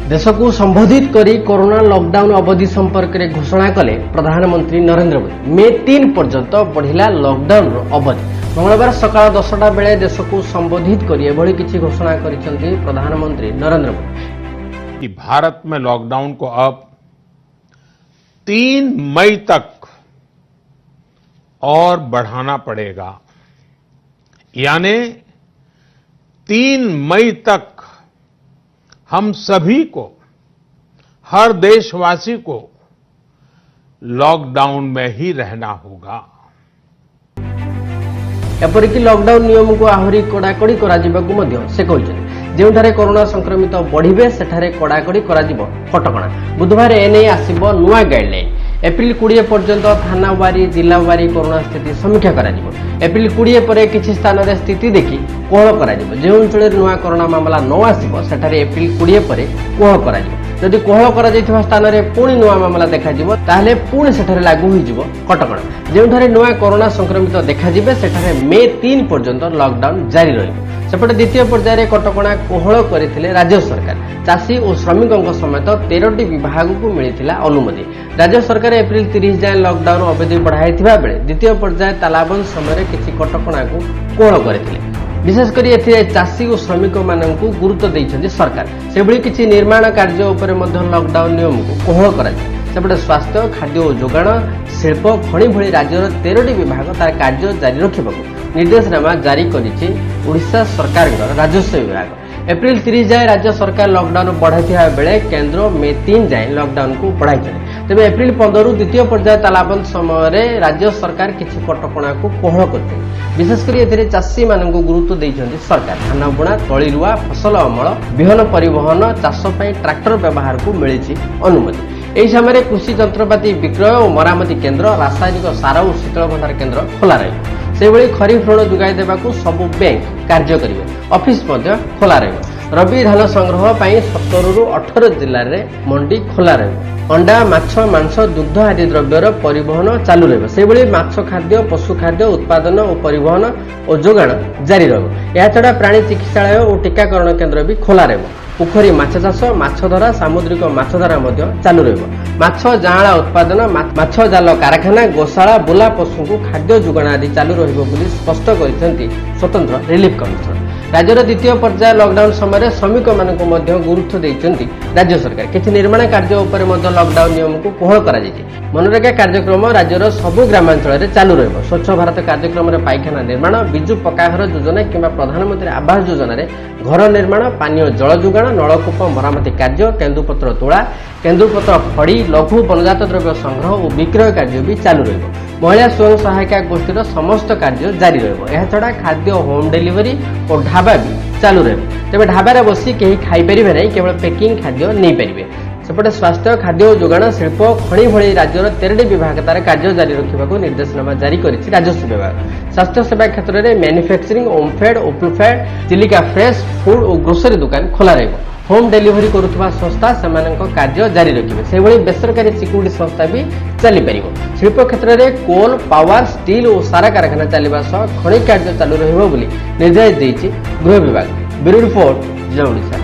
देश को संबोधित करी कोरोना लॉकडाउन अवधि संपर्क में घोषणा कले प्रधानमंत्री नरेंद्र मोदी। मे 3 पर्यंत बढ़िला लॉकडाउन अवधि। मंगलवार सकाळ 10टा बेले देश को संबोधित करी एभली किछि घोषणा करिसेंती प्रधानमंत्री नरेंद्र मोदी। कि भारत में लॉकडाउन को अब 3 मई तक और बढ़ाना पड़ेगा, यानी 3 मई तक हम सभी को, हर देशवासी को लॉकडाउन में ही रहना होगा। एपरिक लॉकडाउन नियम को आहरी कड़ाकड़ी से कहते जो कोरोना संक्रमित बढ़े सेठारे कड़ाकड़ी कटकणा। बुधवार एने आसिबो नुआ गाइडलाइन। एप्रिल 20 पर्यंत थाना वारी जिला वारी कोरोना स्थिति समीक्षा करा एप्रिल 20 पर किसी स्थान में स्थिति देखि कोहल करा जो अंचल नुआ कोरोना मामला न आसिबो सेठारे एप्रिल 20 पर कोहल करा जदि कोहल करा जायथिबा स्थान में पुणी नुआ मामला देखा ताहले पुणी सेठारे लागू होइजिबो कटकणा। जोठारे नुआ कोरोना संक्रमित देखा सेठारे मे 3 पर्यंत लॉकडाउन जारी रहिबो। सेपटे द्वितीय पर्यायर कटकणा कोहल करथिले राज्य सरकार। चाषी और श्रमिकों समेत 13टी विभाग को मिलता अनुमति। राज्य सरकार एप्रिल 30 जाए लॉकडाउन अवधि बढ़ाई बेले द्वितीय पर्याय तालाबंद समय किसी कटकणा को कोहल करथिले। विशेषकर एथिरे चाषी और श्रमिक मानक गुरुत्व देइछन्ति सरकार। सेभली किछि निर्माण कार्य उपर मध्य लॉकडाउन नियम को कोहल करा सेपटे स्वास्थ्य खाद्य और जोगाण शिल्प खनि भली राज्यर 13टी विभाग तार कार्य जारी रखिबाकू निर्देशनामा जारी करिछि ओडिशा सरकार राजस्व विभाग। एप्रिल 30 जाए राज्य सरकार लॉकडाउन बढ़ाई बेले केंद्र मे 3 जाए लॉकडाउन को बढ़ाई। तेज एप्रिल 15 द्वितीय पर्याय तालाबंद समय राज्य सरकार किसी कटकणा को कोहल करते। विशेषकर एथिरे चाषी मानक गुरुत्व देइछन्ति सरकार। धान बुणा तली रुआ फसल अमल बिहन परिवहन चाष पई ट्रैक्टर व्यवहार को मिली अनुमति। यही समय कृषि जंत्रपाति विक्रय और मरामती केन्द्र रासायनिक सार और शीतल भंडार केन्द्र खोला रहिबो। सेभली खरीफ ऋण जोगाई देबाकू सबु बैंक कार्य करिवे। ऑफिस मध्य खोला रहिबो। रबी धान संग्रह पई 17 रु 18 जिल्ला रे मंडी खोला रहिबो। अंडा माछ मांस दुग्ध आदि द्रव्यर परिवहन चालू रहिबो। सेभली माछ खाद्य पशु खाद्य उत्पादन और परिवहन और जोगाण जारी रहिबो। या छडा प्राणी चिकित्सालय और टीकाकरण केन्द्र भी खोला रहिबो। पोखरी माछ चाष माछ धरा सामुद्रिक माछ धरा चालू रहिबो। माछ जाँला उत्पादन माछ जाल कारखाना गोशाला बुला पशु को खाद्य जोगाण आदि चालू रहिबो बोली स्पष्ट करिसेंति स्वतंत्र रिलीफ कमिशनर। राज्यर द्वितीय पर्याय लॉकडाउन समय श्रमिक मानक गुरुत्व देइछन्ति राज्य सरकार। किछि निर्माण कार्य उपर लॉकडाउन नियम को कोहल करा जायछि। मनरेगा कार्यक्रम राज्यर सबु ग्रामांचल रे चालू रहिबो। स्वच्छ भारत कार्यक्रम रे पायखाना निर्माण बिजु पक्काघर योजना किंबा प्रधानमंत्री आवास योजना रे घर निर्माण पानीय जल जोगाण नलकूप मरामती कार्य केन्दुपत्र तोड़ा केन्दुपत्र फड़ी लघु वनजात द्रव्य संग्रह और विक्रय कार्य भी चालू रहिबो। महिला स्वयं सहायिका गोष्ठीर समस्त कार्य जारी रहिबो। एहा छडा खाद्य होम डिलीवरी और ढाबा भी चालू रहिबो। तेबे ढाबारे बसी केही खाई परिबे नै, केवल पैकिंग खाद्य नै परिबे। सेपटे स्वास्थ्य खाद्य और जोगाण शिल्प खनि भली राज्यर 13टी विभाग तार कार्य जारी रखिबाकू निर्देशनामा जारी करिछि राजस्व विभाग। स्वास्थ्य सेवा क्षेत्र में manufacturing OMFED ओप्लुफेड Chilika fresh food और ग्रोसरी दुकान खोला रहिबो। होम डिलीवरी करुवा संस्था सेमानक कार्य जारी रखिबे। सेभली बेसरकारी सिक्यूरिटी संस्था भी चली परिबो। शिल्प क्षेत्र में कोल पावर स्टील और सारा कारखाना चलवा सह खनि कार्य चालू रहिबो बोली निर्देश देइछि गृह विभाग। Bureau report, Odisha.